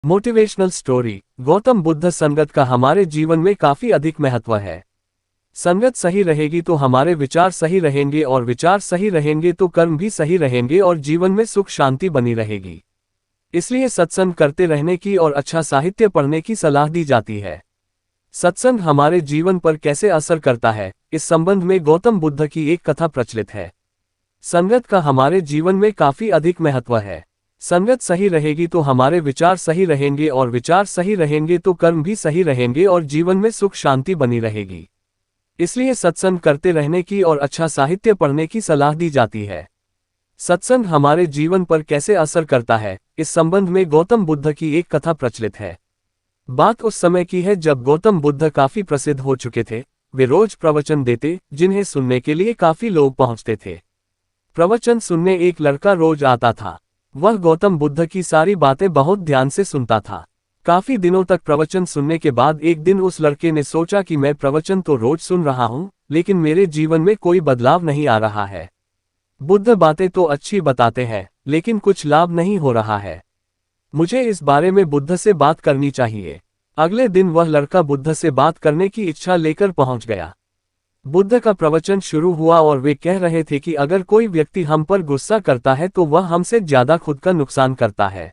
Motivational story. Gautam Buddha संगत का हमारे जीवन में काफी अधिक महत्व है। संगत सही रहेगी तो हमारे विचार सही रहेंगे और विचार सही रहेंगे तो कर्म भी सही रहेंगे और जीवन में सुख शांति बनी रहेगी। इसलिए सत्संग करते रहने की और अच्छा साहित्य पढ़ने की सलाह दी जाती है। सत्संग हमारे जीवन पर कैसे असर करता है, इस संबंध में गौतम बुद्ध की एक कथा प्रचलित है। संगत का हमारे जीवन में काफी अधिक महत्व है। संगत सही रहेगी तो हमारे विचार सही रहेंगे और विचार सही रहेंगे तो कर्म भी सही रहेंगे और जीवन में सुख शांति बनी रहेगी। इसलिए सत्संग करते रहने की और अच्छा साहित्य पढ़ने की सलाह दी जाती है। सत्संग हमारे जीवन पर कैसे असर करता है, इस संबंध में गौतम बुद्ध की एक कथा प्रचलित है। बात उस समय की है जब गौतम बुद्ध काफी प्रसिद्ध हो चुके थे। वे रोज प्रवचन देते, जिन्हें सुनने के लिए काफी लोग पहुंचते थे। प्रवचन सुनने एक लड़का रोज आता था। वह गौतम बुद्ध की सारी बातें बहुत ध्यान से सुनता था। काफी दिनों तक प्रवचन सुनने के बाद एक दिन उस लड़के ने सोचा कि मैं प्रवचन तो रोज सुन रहा हूं, लेकिन मेरे जीवन में कोई बदलाव नहीं आ रहा है। बुद्ध बातें तो अच्छी बताते हैं, लेकिन कुछ लाभ नहीं हो रहा है। मुझे इस बारे में बुद्ध से बात करनी चाहिए। अगले दिन वह लड़का बुद्ध से बात करने की इच्छा लेकर पहुंच गया। बुद्ध का प्रवचन शुरू हुआ और वे कह रहे थे कि अगर कोई व्यक्ति हम पर गुस्सा करता है तो वह हमसे ज्यादा खुद का नुकसान करता है।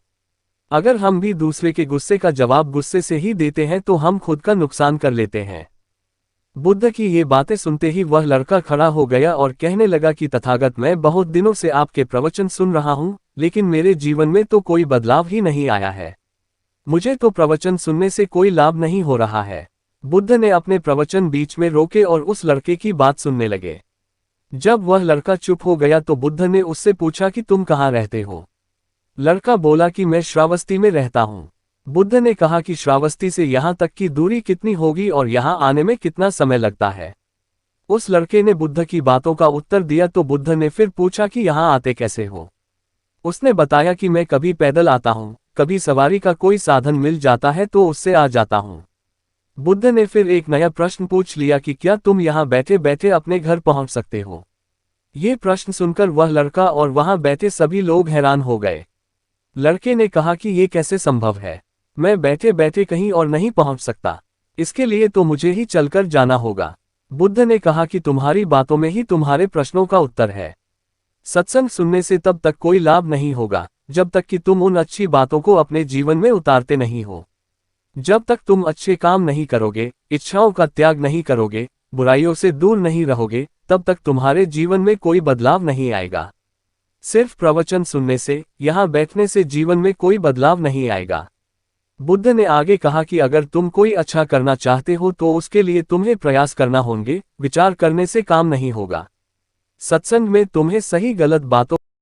अगर हम भी दूसरे के गुस्से का जवाब गुस्से से ही देते हैं तो हम खुद का नुकसान कर लेते हैं। बुद्ध की ये बातें सुनते ही वह लड़का खड़ा हो गया और कहने लगा कि तथागत, मैं बहुत दिनों से आपके प्रवचन सुन रहा हूं, लेकिन मेरे जीवन में तो कोई बदलाव ही नहीं आया है। मुझे तो प्रवचन सुनने से कोई लाभ नहीं हो रहा है। बुद्ध ने अपने प्रवचन बीच में रोके और उस लड़के की बात सुनने लगे। जब वह लड़का चुप हो गया तो बुद्ध ने उससे पूछा कि तुम कहाँ रहते हो। लड़का बोला कि मैं श्रावस्ती में रहता हूँ। बुद्ध ने कहा कि श्रावस्ती से यहाँ तक की दूरी कितनी होगी और यहाँ आने में कितना समय लगता है। उस लड़के ने बुद्ध की बातों का उत्तर दिया तो बुद्ध ने फिर पूछा कि यहाँ आते कैसे हो। उसने बताया कि मैं कभी पैदल आता हूँ, कभी सवारी का कोई साधन मिल जाता है तो उससे आ जाता हूँ। बुद्ध ने फिर एक नया प्रश्न पूछ लिया कि क्या तुम यहाँ बैठे बैठे अपने घर पहुंच सकते हो। ये प्रश्न सुनकर वह लड़का और वहां बैठे सभी लोग हैरान हो गए। लड़के ने कहा कि ये कैसे संभव है, मैं बैठे बैठे कहीं और नहीं पहुंच सकता, इसके लिए तो मुझे ही चलकर जाना होगा। बुद्ध ने कहा कि तुम्हारी बातों में ही तुम्हारे प्रश्नों का उत्तर है। सत्संग सुनने से तब तक कोई लाभ नहीं होगा जब तक कि तुम उन अच्छी बातों को अपने जीवन में उतारते नहीं हो। जब तक तुम अच्छे काम नहीं करोगे, इच्छाओं का त्याग नहीं करोगे, बुराइयों से दूर नहीं रहोगे, तब तक तुम्हारे जीवन में कोई बदलाव नहीं आएगा। सिर्फ प्रवचन सुनने से, यहाँ बैठने से जीवन में कोई बदलाव नहीं आएगा। बुद्ध ने आगे कहा कि अगर तुम कोई अच्छा करना चाहते हो तो उसके लिए तुम्हें प्रयास करना होंगे, विचार करने से काम नहीं होगा। सत्संग में तुम्हें सही गलत बातों